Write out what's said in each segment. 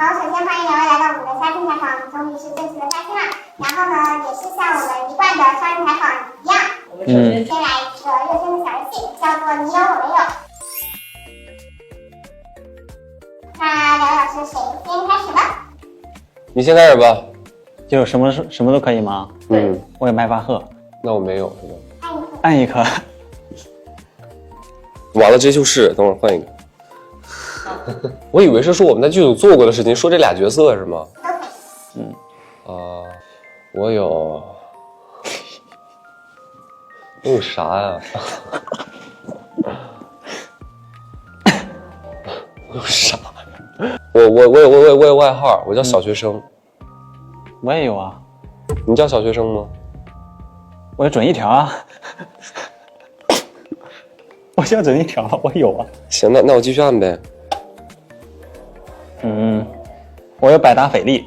好，首先欢迎两位来到我们的嘉宾采访，终于是正式的嘉宾了。然后呢，也是像我们一贯的商业采访一样，我们首先先来一个热身的小游戏，叫做你有我没有。那两位老师谁先开始呢？你先开始吧。就什么都可以吗？我有麦巴赫。那我没有，是吧？按一颗。完了，这就是。等会儿换一个。我以为是说我们在剧组做过的事情，说这俩角色是吗？我有啥呀？我有啥？我有外号，我叫小学生。我也有啊。你叫小学生吗？我要准一条啊。我叫准一条，我有啊。行，那我继续按呗。我有百达翡丽。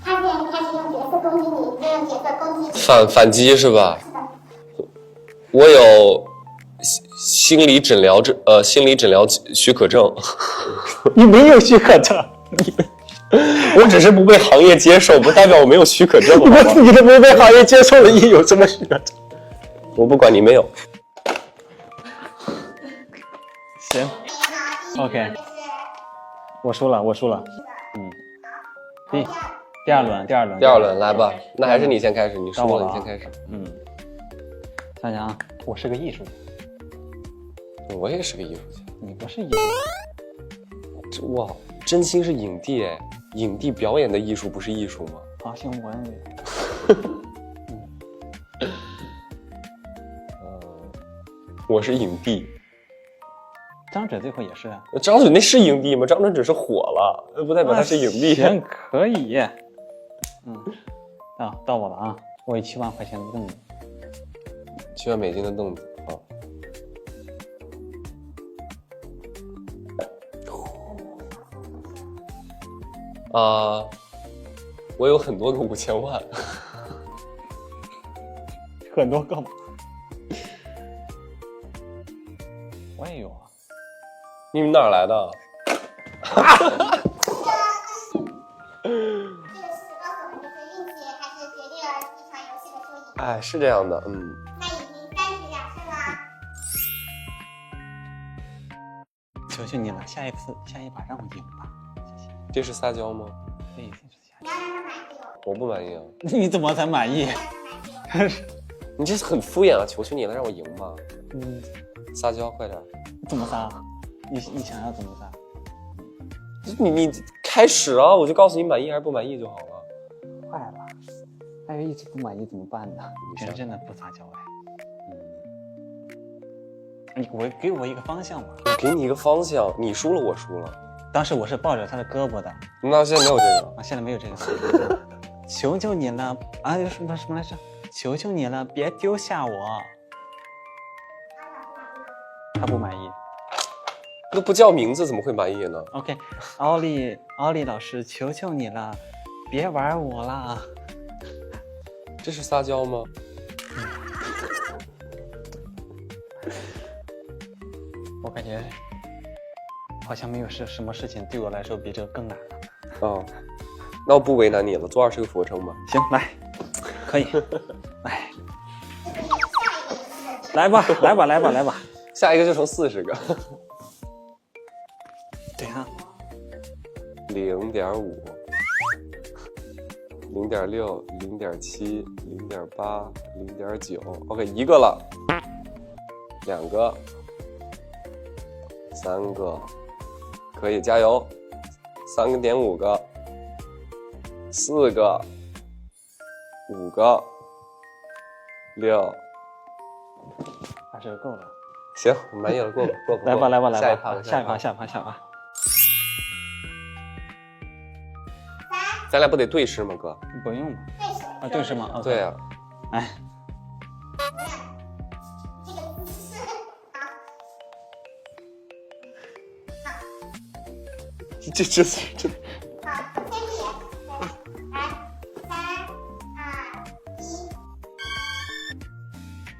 他现在开始用角色攻击你，再用角色攻击反击是吧？是的。我有心理诊疗许可证。你没有许可证，我只是不被行业接受，不代表我没有许可证。你都没被行业接受了，你有什么许可证？我不管你没有。行 ，OK， 我输了。第二轮来吧，那还是你先开始，你输了，你先开始。想想啊，我是个艺术家。我也是个艺术家。你不是艺术家。哇，真心是影帝哎！影帝表演的艺术不是艺术吗？好，行，我认为。我是影帝。张准最后也是啊。张准那是影帝吗？张准只是火了，不代表他是影帝。行，可以。到我了啊！我有7万块钱的凳子。7万美金的凳子。我有很多个5000万。很多个吗？我也有啊。你们哪儿来的？这个是告诉我们这些运气，还是决定了一场游戏的输赢？哎，是这样的，那已经3局2胜啦。求求你了，下一把让我赢吧，谢谢。这是撒娇吗？对，你要让他满意哦。我不满意啊。你怎么才满意？你这很敷衍啊！求求你了，让我赢吧。撒娇，快点。怎么撒？你想要怎么撒？你开始啊！我就告诉你满意还是不满意就好了。坏了，还有一直不满意怎么办呢？平时真的不撒娇哎。给我一个方向吧。我给你一个方向，你输了，我输了。当时我是抱着他的胳膊的。那现在没有这个啊，现在没有这个。求求你了啊！什么来着？求求你了，别丢下我。他不满意。那不叫名字怎么会满意呢 ？OK， 奥利老师，求求你了，别玩我啦！这是撒娇吗？我感觉好像没有什么事情对我来说比这个更难了。那我不为难你了，做20个俯卧撑吧。行，来，可以，来吧。下一个就成40个。对啊。0.5、0.6、0.7、0.8、0.9。OK， 1个了，2个，3个，可以加油，3.5个，4个，5个，6，20个够了。行，满意了，过吧。来吧，下一趴。咱俩不得对视吗，哥？不用吧？对视吗？对啊。哎。这个姿势好。这。好，先闭眼。来，3、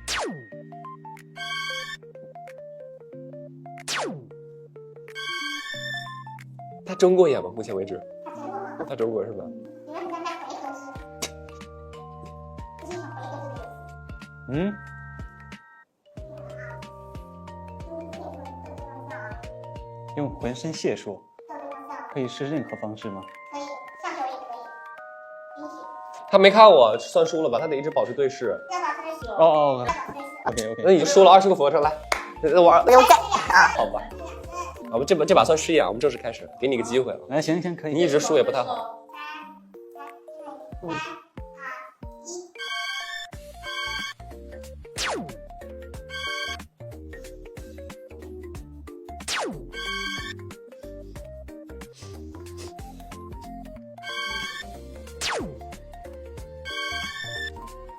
2、1。他睁过眼吗？目前为止，他真的吗？他睁过是吧？你为什么在回合是？这是一场回合制的游戏。嗯，用浑身解数，可以是任何方式吗？可以，上手也可以。允许。他没看我，算输了吧？他得一直保持对视。要保持对视。哦要保持对视。 ，OK OK，那你就输了20个俯卧撑，来，我不用干。好吧。啊，我这把算试验，我们正式开始，给你个机会了。来，行，可以。你一直输也不太好。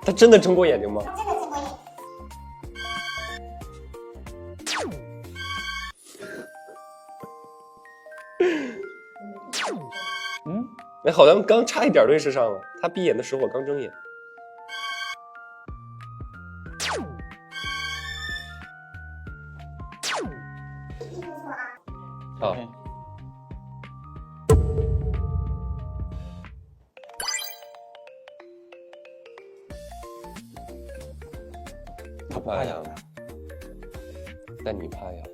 他真的睁过眼睛吗？他真的睁过眼。嗯，哎，好像刚差一点对视上了。他闭眼的时候，我刚睁眼。好。他不怕痒的，但你怕痒。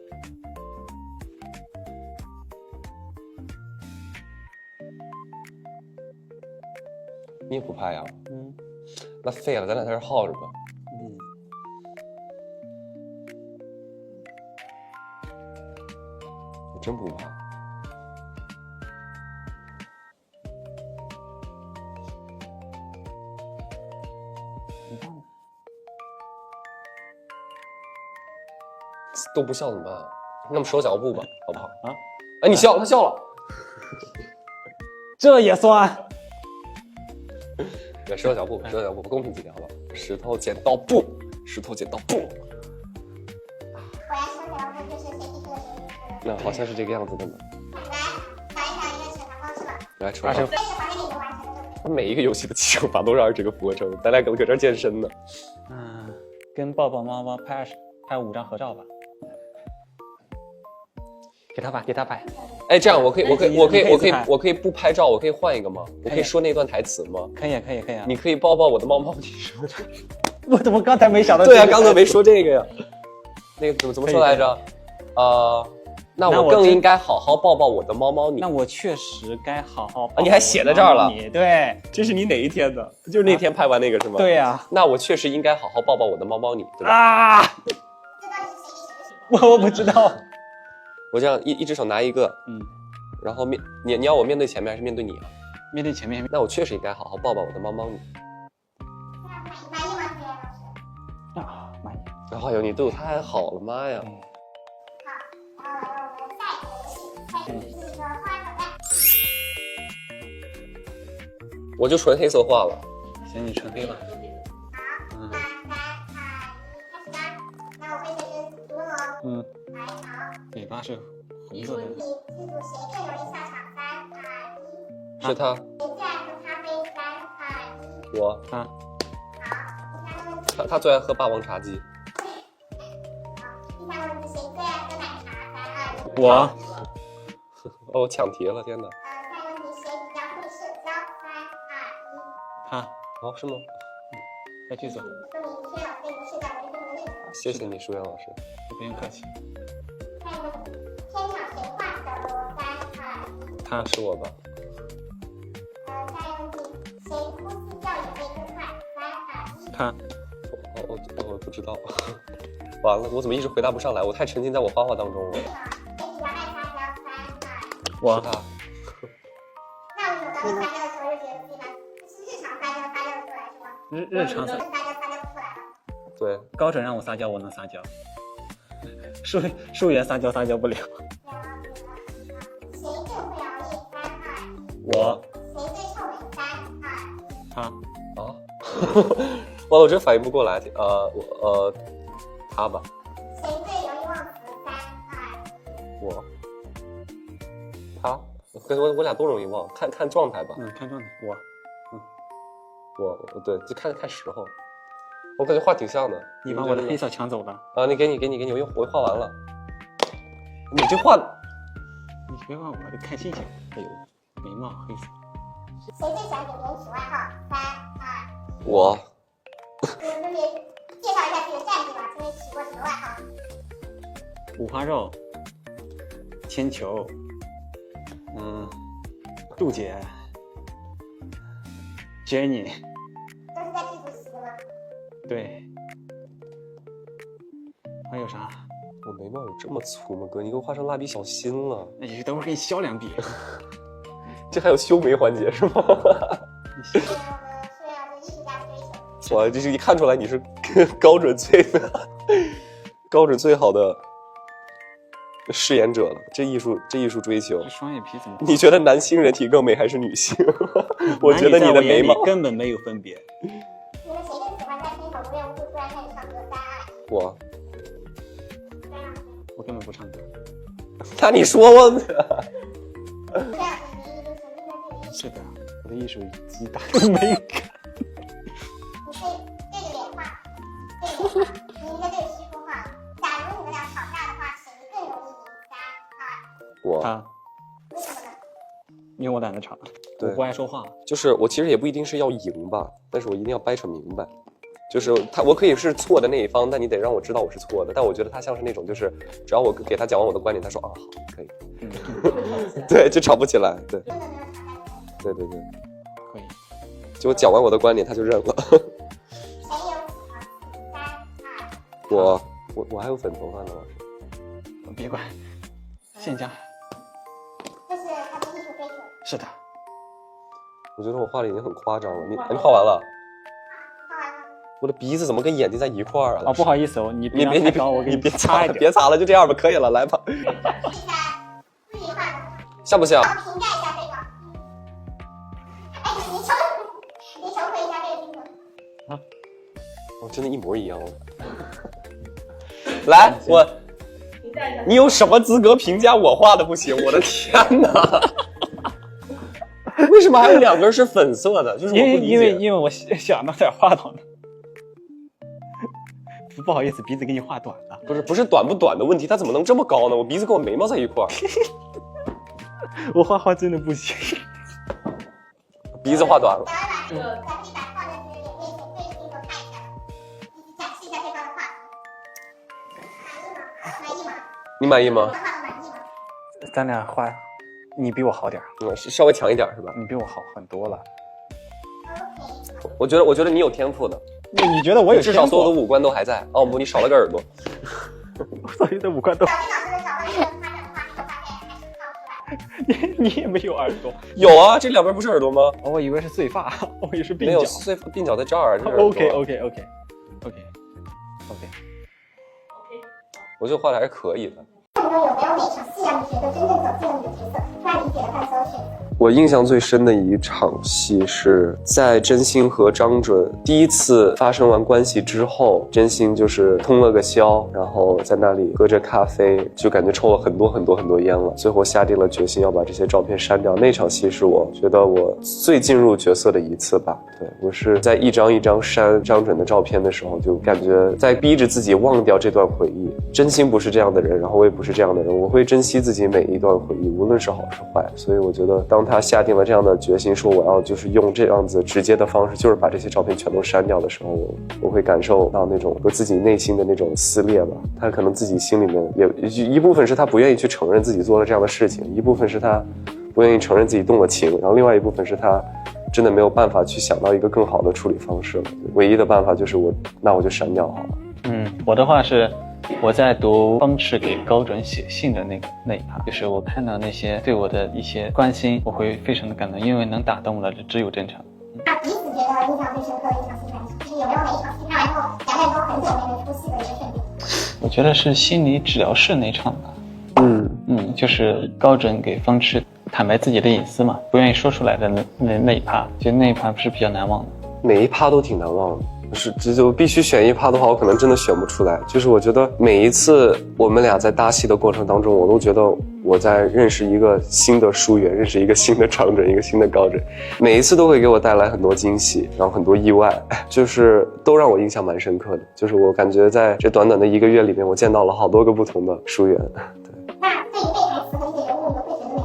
你也不怕痒？嗯，那废了，咱俩在这耗着吧。嗯，我真不怕。都不笑怎么办啊？那么手脚步吧，好不好？啊！哎，你笑，他笑了。这也算？对，手脚步，手脚步，公平几点好不好？石头剪刀布，石头剪刀布。果然手脚步就是谁提出的谁赢。那好像是这个样子的呢。来，找一下一个惩罚方式吧。来，惩罚。这是还给你完成的。他每一个游戏的惩罚都是20个俯卧撑，咱俩搁这健身呢。嗯，跟抱抱猫猫拍5张合照吧。给他拍，给他拍。哎，这样我可以不拍照，我可以换一个吗？我可以说那段台词吗？可以啊，可以啊。你可以抱抱我的猫猫，你说。我怎么刚才没想到？对啊，刚才没说这个呀。那个怎么说来着？那我更应该好好抱抱我的猫猫你。那我确实该好好抱抱。你还写在这儿了？对，这是你哪一天的？就是那天拍完那个是吗？对呀。那我确实应该好好抱抱我的猫猫你，对吧？啊！我不知道。我这样一只手拿一个，然后你要我面对前面还是面对你啊？面对前面。那我确实应该好好抱抱我的猫猫你。满意吗，崔岩老师？啊，满意。哎呦，你对我太好了，妈呀！好，然后来我们下一个游戏，下一个游戏是一个画手袋。我就纯黑色画了。行，你纯黑吧。好，3、2、1，开始吧。那我会随时读哦。来，好。尾巴是红色的。你记住谁最容易笑场？3、2、1。是他。谁最爱喝咖啡？3、2、1。我。好，第三个问题。他最爱喝霸王茶姬。好，第三个问题，谁最爱喝奶茶？3、2、1。我。哦，我抢题了，天哪！下一个问题，谁比较会社交？3、2、1。他。哦，是吗？该举手。说明崔老师对你的社交能力非常的认可。谢谢你，舒阳老师。不用客气。下一个问题，天鸟谁画比较多？3、2、1。他是我吧？下一个问题，谁呼吸掉眼泪更快？3、2、1。他。我不知道。完了，我怎么一直回答不上来？我太沉浸在我画画当中了。谁比较爱撒娇？3、2、1。我。是他。那为什么刚刚撒娇的时候就觉得自己是日常撒娇撒娇得出来是吗？日常撒娇不出来了。对。高准让我撒娇，我能撒娇。数学撒娇不了。谁最会熬夜？3、2、1。我。谁最臭美？3、2、1。他。啊。完了，我真反应不过来。他吧。谁最容易忘词？3、2、1。我。他。我俩都容易忘，看状态吧。看状态。我对，就看时候。我感觉画挺像的。你把我的黑色抢走了。啊，你给你，我画完了。你这画，别问我，得看心情。哎呦，眉毛黑色。谁最喜欢给别人取外号？3、2。我。你们分别介绍一下自己的战绩吧，曾经取过什么外号？五花肉，铅球，杜姐，Jenny， 都是在剧组起的吗？对。还有啥？我眉毛有这么粗吗，哥？你给我画成蜡笔小新了。那等会儿给你削2笔。这还有修眉环节是吗？是艺术家的追求。哇，这是一看出来你是高准最好的饰演者了。这艺术追求。这双眼皮怎么？你觉得男性人体更美还是女性？我觉得你的眉毛根本没有分别。你们谁更喜欢在片头无缘无故突然开始唱歌？3、2。我。我根本不唱歌。那你说我呢？是的，我的艺术极大的美感。你可以对着脸画，你应该对着虚幅画。假如你们俩吵架的话，谁更容易赢？3、2。我。他。为什么呢？因为我懒得吵，我不爱说话。就是我其实也不一定是要赢吧，但是我一定要掰扯明白。就是我可以是错的那一方，但你得让我知道我是错的。但我觉得他像是那种，就是只要我给他讲完我的观点，他说啊好，可以，对，就吵不起来，对，对，可以。就我讲完我的观点，他就认了。谁有3、2。我还有粉头发呢，别管，现加。这是他的艺术追求。是的。我觉得我画的已经很夸张了，你画完了？我的鼻子怎么跟眼睛在一块儿啊？哦，不好意思，你别擦了，别擦了，就这样吧，可以了，来吧。像不像？评价一下这个。哎，你重回一下这个镜头。啊，哦，真的，一模一样。来，你有什么资格评价我画的不行？我的天哪！为什么还有2根是粉色的？就是我不理解。因为我想到再画到呢。不好意思，鼻子给你画短了。不是短不短的问题，它怎么能这么高呢？我鼻子跟我眉毛在一块儿。我画画真的不行。鼻子画短了。咱们把这个在地板放在自己的面前，对着镜头看一下，展示一下对方的画。满意吗？你满意吗？画的满意吗？咱俩画，你比我好点是稍微强一点是吧？你比我好很多了。我觉得你有天赋的。你觉得我有？至少所有的五官都还在。哦不，你少了个耳朵。所有的五官都。小金老师的小外甥发展的话，你会发现还是看不出来。你也没有耳朵。有啊，这2边不是耳朵吗？哦，我以为是碎发，我以为是鬓角。没有，鬓角在这儿。OK。我觉得画的还是可以的。有没有哪场戏让你觉得真正走进了你的角色，突然理解了他的所有选择？我印象最深的一场戏是在真心和张准第一次发生完关系之后，真心就是通了个宵，然后在那里喝着咖啡，就感觉抽了很多烟了，最后下定了决心要把这些照片删掉。那场戏是我觉得我最进入角色的一次吧。对，我是在一张一张删张准的照片的时候，就感觉在逼着自己忘掉这段回忆。真心不是这样的人，然后我也不是这样的人，我会珍惜自己每一段回忆，无论是好是坏。所以我觉得当他下定了这样的决心，说我要就是用这样子直接的方式，就是把这些照片全都删掉的时候，我会感受到那种我自己内心的那种撕裂吧。他可能自己心里面也一部分是他不愿意去承认自己做了这样的事情，一部分是他不愿意承认自己动了情，然后另外一部分是他真的没有办法去想到一个更好的处理方式了。唯一的办法就是那我就删掉好了。我的话是我在读方式给高准写信的那一趴，就是我看到那些对我的一些关心，我会非常的感动，因为能打动我的只有真诚。彼此觉得印象最深刻的一场戏是有没有哪一场戏看完之后两个人都很久没能出戏的一个瞬间？我觉得是心理治疗室那场吧。就是高准给方式坦白自己的隐私嘛，不愿意说出来的那一趴，就那一趴是比较难忘的。每一趴都挺难忘的。这就必须选一趴的话，我可能真的选不出来。就是我觉得每一次我们俩在搭戏的过程当中，我都觉得我在认识一个新的疏远，认识一个新的张准，一个新的高准，每一次都会给我带来很多惊喜，然后很多意外，就是都让我印象蛮深刻的。就是我感觉在这短短的1个月里面，我见到了好多个不同的疏远。那对于背台词和一些人物，你会觉得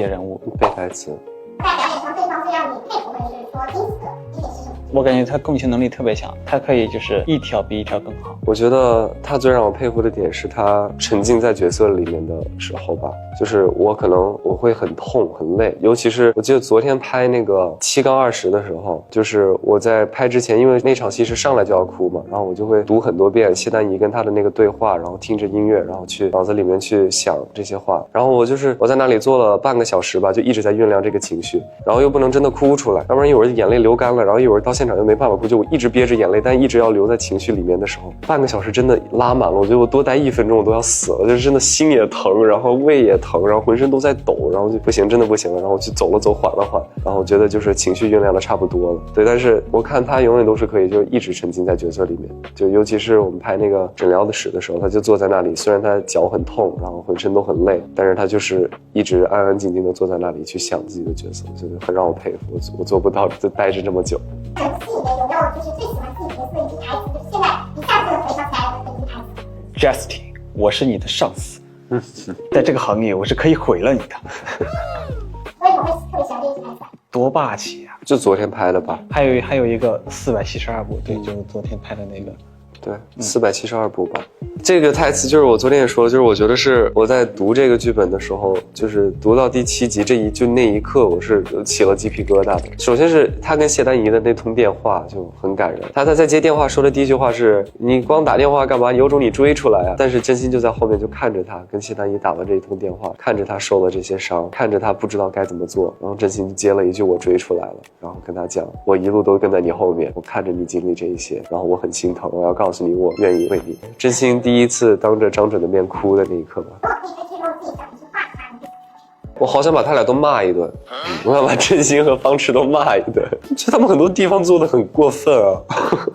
些人物背台词。在表演上，对方最让你佩服的是说第一次这点是什么？我感觉他共情能力特别强，他可以就是一条比一条更好。我觉得他最让我佩服的点是他沉浸在角色里面的时候吧，就是我可能我会很痛很累，尤其是我记得昨天拍那个7杠20的时候，就是我在拍之前，因为那场戏是上来就要哭嘛，然后我就会读很多遍谢丹妮跟他的那个对话，然后听着音乐，然后去脑子里面去想这些话，然后我在那里坐了半个小时吧，就一直在酝酿这个情绪，然后又不能真的哭出来，要不然一会儿眼泪流干了，然后一会儿到现场又没办法哭，就我一直憋着眼泪，但一直要留在情绪里面的时候，半个小时真的拉满了，我觉得我多待1分钟我都要死了，就是真的心也疼，然后胃也疼，然后浑身都在抖，然后就不行，真的不行了，然后我去走了走，缓了缓，然后我觉得就是情绪酝酿的差不多了。对，但是我看他永远都是可以就一直沉浸在角色里面，就尤其是我们拍那个诊疗的室的时候，他就坐在那里，虽然他脚很痛，然后浑身都很累，但是他就是一直安安静静的坐在那里去想自己的角色，我觉得很让我佩服，我做不到就待着这么久。这个戏里面有没有就是最喜欢自己角色一句台词，就是现在一下子回想起来的一句台词 Justin， 我是你的上司，在这个行业我是可以毁了你的。为什么会特别喜欢这一句台词？多霸气啊！就昨天拍的吧？还有一个472部，对，就是昨天拍的那个。对，472部吧。这个台词就是我昨天也说了，就是我觉得是我在读这个剧本的时候，就是读到第7集就那一刻，我是起了鸡皮疙瘩的。首先是他跟谢丹妮的那通电话就很感人，他在接电话说的第一句话是“你光打电话干嘛？有种你追出来啊！”但是真心就在后面就看着他跟谢丹妮打完这一通电话，看着他受了这些伤，看着他不知道该怎么做，然后真心接了一句“我追出来了”，然后跟他讲“我一路都跟在你后面，我看着你经历这一些，然后我很心疼，我要告诉你我愿意为你”。真心第一次当着张准的面哭的那一刻吧。如果可以在剧中自己讲一句话的话，你我好想把他俩都骂一顿，我想把真心和方池都骂一顿，觉得他们很多地方做的很过分啊，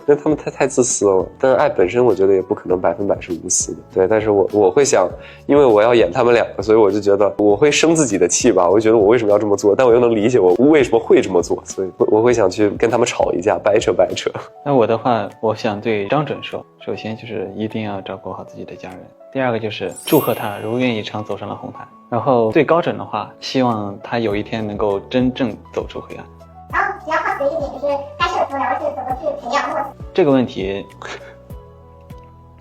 因为他们太自私了。但是爱本身我觉得也不可能100%是无私的，对。但是我会想，因为我要演他们两个，所以我就觉得我会生自己的气吧。我就觉得我为什么要这么做，但我又能理解我为什么会这么做，所以我会想去跟他们吵一架，掰扯。那我的话，我想对张准说，首先就是一定要照顾好自己的家人，第二个就是祝贺他如愿以偿走上了红毯。然后对高准的话，希望他有一天能够真正走出黑暗。然后只要靠的一个点就是拍摄的时候2个怎么去培养默契。这个问题，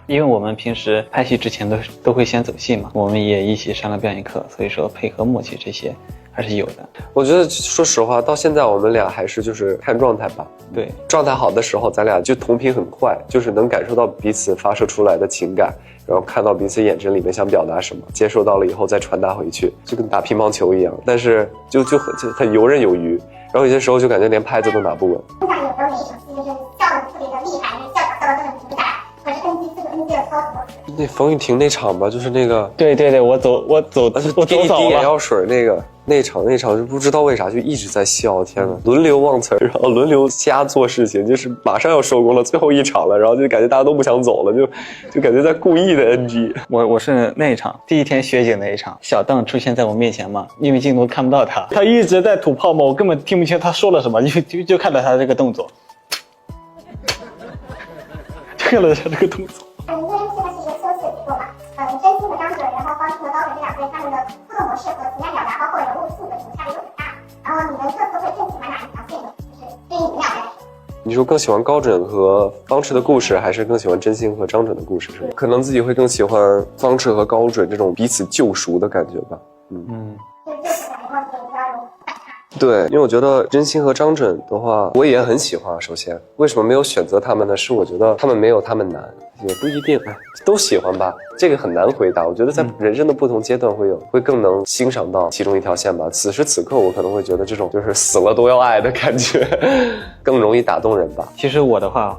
因为我们平时拍戏之前都会先走戏嘛，我们也一起上了表演课，所以说配合默契这些还是有的。我觉得说实话，到现在我们俩还是就是看状态吧。对，状态好的时候，咱俩就同频很快，就是能感受到彼此发射出来的情感，然后看到彼此眼神里面想表达什么，接受到了以后再传达回去，就跟打乒乓球一样。但是就很游刃有余，然后有些时候就感觉连拍子都拿不稳。通常有时候哪一场戏就是笑得特别的厉害，笑得真的停不下来，可是NG的操作。那冯雨婷那场吧，就是那个，对，我走滴早了。眼药水那场就不知道为啥就一直在笑，天哪，轮流忘词儿，然后轮流瞎做事情，就是马上要收工了，最后一场了，然后就感觉大家都不想走了，就感觉在故意的 NG。我是那一场第一天学姐那一场，小邓出现在我面前嘛，因为镜头看不到他一直在吐泡沫，我根本听不清他说了什么，就看到他这个动作，就看到他这个动作。因为现在是一个休息的结构嘛，真心和张准，然后方式和高准这两个人他们的互动模式和情感表达，包括人物性格什么差别都很大。然后你们各自会更喜欢哪一条线呢？就是对于你们两个人。你说更喜欢高准和方池的故事，还是更喜欢真心和张准的故事？是吗？可能自己会更喜欢方池和高准这种彼此救赎的感觉吧。就是感觉然后比较有反差。对，因为我觉得真心和张准的话，我也很喜欢。首先，为什么没有选择他们呢？是我觉得他们没有他们难，也不一定，都喜欢吧。这个很难回答。我觉得在人生的不同阶段会更能欣赏到其中一条线吧。此时此刻，我可能会觉得这种就是死了都要爱的感觉，更容易打动人吧。其实我的话，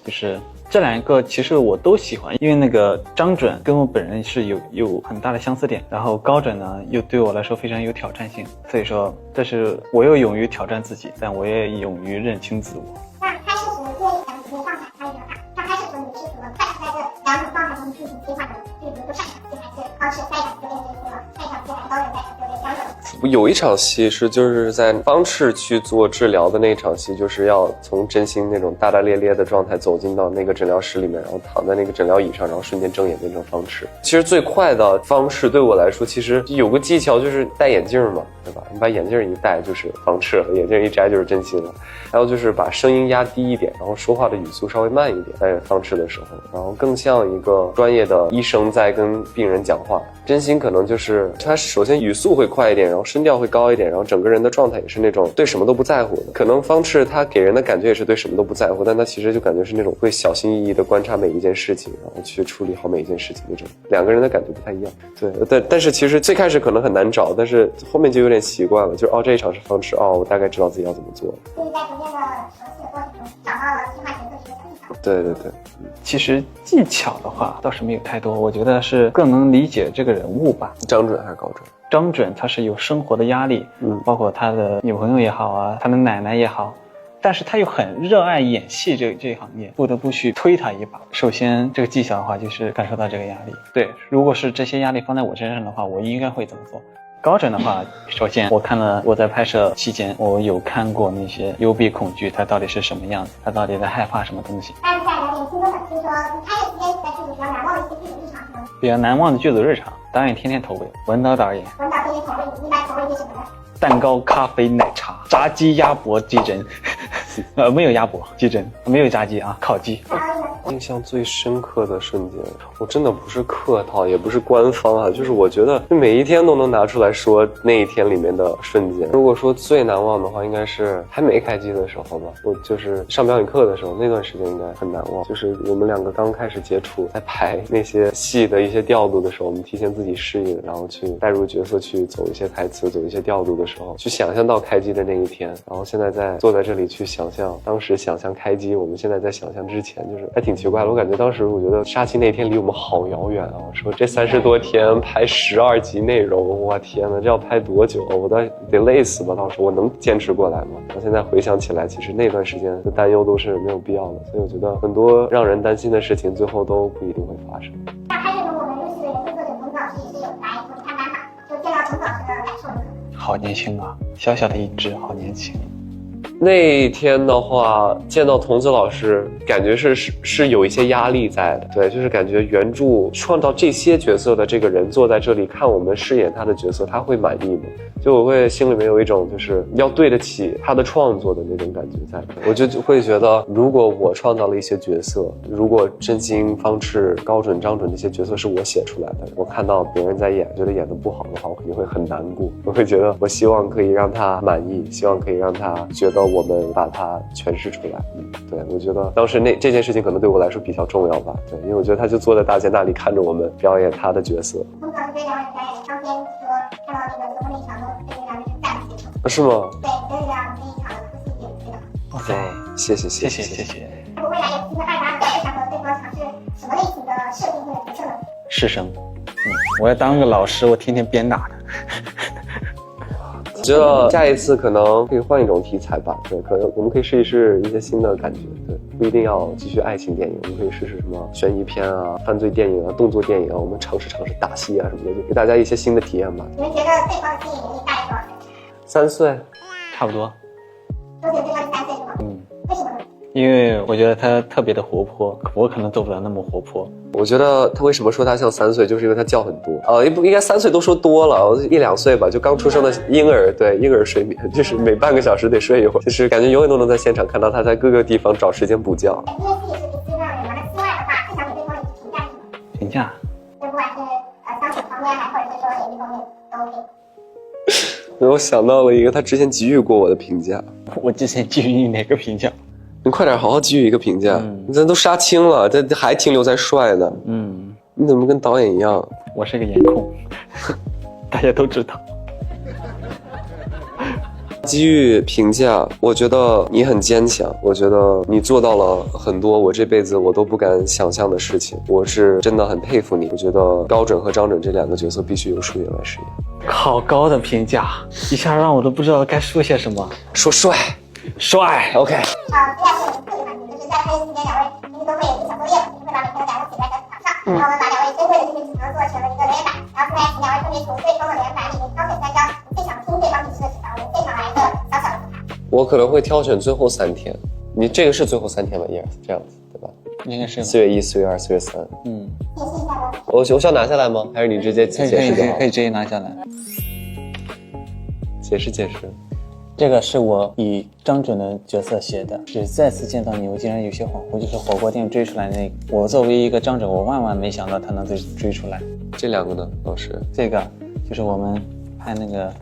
就是这两个其实我都喜欢，因为那个张准跟我本人是有很大的相似点，然后高准呢又对我来说非常有挑战性，所以说这是我又勇于挑战自己，但我也勇于认清自我。那拍摄时建议两个人状态差异比较大，那拍摄时你是怎么快速在这两种状态中进行切换的？就比如说上一场戏还是方式，下一场就变成什么？下一场戏还是高准，下一场就变张准。有一场戏是就是在方赤去做治疗的那场戏，就是要从真心那种大大咧咧的状态走进到那个诊疗室里面，然后躺在那个诊疗椅上，然后瞬间睁眼变成方赤。其实最快的方式对我来说，其实有个技巧就是戴眼镜嘛，对吧？你把眼镜一戴就是方赤了，眼镜一摘就是真心了。还有就是把声音压低一点，然后说话的语速稍微慢一点，在方赤的时候，然后更像一个专业的医生在跟病人讲话。真心可能就是他首先语速会快一点，然后声调会高一点，然后整个人的状态也是那种对什么都不在乎的。可能方赤他给人的感觉也是对什么都不在乎，但他其实就感觉是那种会小心翼翼的观察每一件事情，然后去处理好每一件事情那种。两个人的感觉不太一样。对，但是其实最开始可能很难找，但是后面就有点习惯了，就是这一场是方赤，我大概知道自己要怎么做。就是在逐渐的熟悉的过程中，找到了替换角色的一个小技巧。对，其实技巧的话倒是没有太多，我觉得是更能理解这个人物吧。张准还是高准？张准他是有生活的压力，包括他的女朋友也好啊，他的奶奶也好，但是他又很热爱演戏这一行业，不得不去推他一把。首先这个技巧的话就是感受到这个压力，对，如果是这些压力放在我身上的话，我应该会怎么做？高枕的话，首先我在拍摄期间，我有看过那些幽闭恐惧，它到底是什么样子，他到底在害怕什么东西。那在了解听众粉丝说，你拍摄期间在剧组比较难忘的一些剧组日常是吗？比较难忘的剧组日常，导演天天投喂，文导导演这些口味，你一般口味是什么呢？蛋糕、咖啡、奶茶、炸鸡、鸭脖、鸡胗，没有鸭脖，鸡胗，没有炸鸡啊，烤鸡。印象最深刻的瞬间，我真的不是客套，也不是官方啊，就是我觉得每一天都能拿出来说那一天里面的瞬间。如果说最难忘的话，应该是还没开机的时候吧，我就是上表演课的时候，那段时间应该很难忘。就是我们两个刚开始接触，在排那些戏的一些调度的时候，我们提前自己适应，然后去带入角色，去走一些台词，走一些调度的时候，去想象到开机的那一天，然后现在坐在这里去想象当时想象开机，我们现在在想象之前，就是还挺奇怪的。我感觉当时我觉得杀青那天离我们好遥远啊！我说这30多天拍12集内容，我天哪，这要拍多久？我得累死吧！到时候我能坚持过来吗？我现在回想起来，其实那段时间的担忧都是没有必要的，所以我觉得很多让人担心的事情最后都不一定会发生。那拍摄中我们入戏的人会作者童子老师也是有来我们看班法，就见到童子老师的感受如何？好年轻啊，小小的一只，好年轻。那天的话，见到童子老师，感觉是有一些压力在的，对，就是感觉原著创造这些角色的这个人坐在这里看我们饰演他的角色，他会满意吗？就我会心里面有一种就是要对得起他的创作的那种感觉在，我就会觉得，如果我创造了一些角色，如果真心、方赤、高准、张准这些角色是我写出来的，我看到别人在演，觉得演得不好的话，我肯定会很难过。我会觉得，我希望可以让他满意，希望可以让他觉得我们把它诠释出来。对，我觉得当时这件事情可能对我来说比较重要吧。对，因为我觉得他就坐在大街那里看着我们表演他的角色。童子老师对两位表演的当天说，看到那个最后那一场都对两位是赞不绝口。是吗？对，对这样那一场的突戏点对的。哇塞，谢谢。我未来有机会28个会想和对方尝试什么类型的设定或者角色呢？师生，我要当个老师，我天天鞭打他。我觉得下一次可能可以换一种题材吧，对，可能我们可以试一试一些新的感觉，对，不一定要继续爱情电影，我们可以试试什么悬疑片啊、犯罪电影啊、动作电影啊，我们尝试打戏啊什么的，就给大家一些新的体验吧。你们觉得对方的经营年龄大概多少3岁？岁，差不多。都觉得对方是3岁是吗？为什么呢？因为我觉得他特别的活泼，我可能做不了那么活泼。我觉得他为什么说他像3岁，就是因为他觉很多。应该3岁都说多了，1、2岁吧，就刚出生的婴儿，对，婴儿睡眠，就是每半个小时得睡一会儿，就是感觉永远都能在现场看到他在各个地方找时间补觉。因为自己是第四让人嘛，那期外的话，最想给对方的一个评价是什么？评价？就不管是相处方面，还或者是说演技方面都 OK。我想到了一个他之前给予过我的评价。我之前给予你哪个评价？你快点好好给予一个评价。咱都杀青了，这还停留在帅的。你怎么跟导演一样？我是个颜控，大家都知道。给予评价，我觉得你很坚强，我觉得你做到了很多我这辈子我都不敢想象的事情，我是真的很佩服你。我觉得高准和张准这2个角色必须由舒云来饰演。好高的评价，一下让我都不知道该说些什么。说帅，OK。第二个我们特别关心，就是在拍摄期间，2位平时都会有一个小作业，就是会把每天的感悟写在讲台上，然后呢把2位珍贵的这些技能做成了一个留言板，然后现在请2位分别从最终的留言板里面挑选3张你最想听我可能会挑选最后3天。你这个是最后3天吧？也是这样子，对吧？应该是4月1、4月2、4月3。解释一下吧。我需要拿下来吗？还是你直接解释就好？可以直接拿下来。解释。这个是我以张准的角色写的，是再次见到你，我竟然有些恍惚，就是火锅店追出来那个。我作为一个张准，我万万没想到他能追出来。这2个呢，老师？这个就是我们拍那个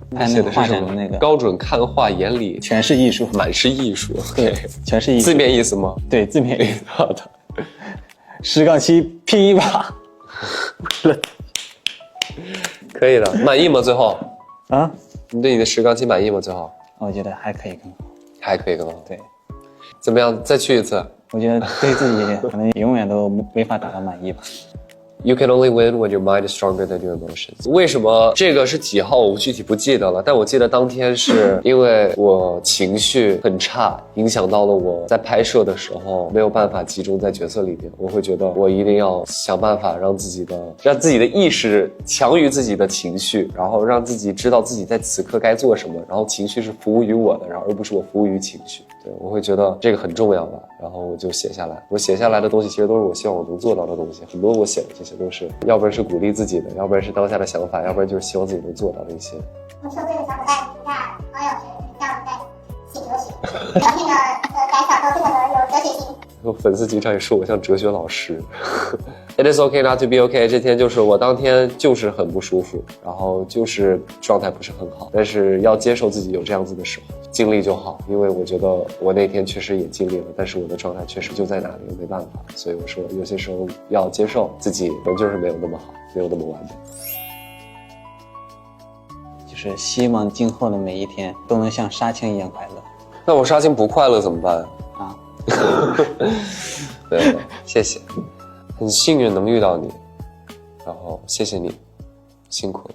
画展的那个。高准看画，眼里全是艺术，满是艺术。对，全是艺术。字面意思吗？对，字面意思。好的。10-7拼一把。可以的，满意吗？最后啊？你对你的10-7满意吗？最后？我觉得还可以更好。还可以更好。对。怎么样？再去一次？我觉得对自己可能永远都没法达到满意吧。You can only win when your mind is stronger than your emotions。为什么这个是几号？我具体不记得了，但我记得当天是因为我情绪很差，影响到了我在拍摄的时候没有办法集中在角色里面。我会觉得我一定要想办法让自己的意识强于自己的情绪，然后让自己知道自己在此刻该做什么，然后情绪是服务于我的，然后而不是我服务于情绪。对，我会觉得这个很重要吧，然后我就写下来。我写下来的东西其实都是我希望我能做到的东西，很多我写的这些都是，要不然是鼓励自己的，要不然是当下的想法，要不然就是希望自己能做到的一些。我说这个小伙伴评价王老师让我们在写哲学，表现的改小都非常的有哲学性。我粉丝经常也说我像哲学老师。It is okay not to be okay。这天就是我当天就是很不舒服，然后就是状态不是很好，但是要接受自己有这样子的时候，尽力就好。因为我觉得我那天确实也尽力了，但是我的状态确实就在那里，没办法。所以我说有些时候要接受自己可能就是没有那么好，没有那么完美。就是希望今后的每一天都能像杀青一样快乐。那我杀青不快乐怎么办啊？对，谢谢，很幸运能遇到你，然后谢谢你，辛苦了。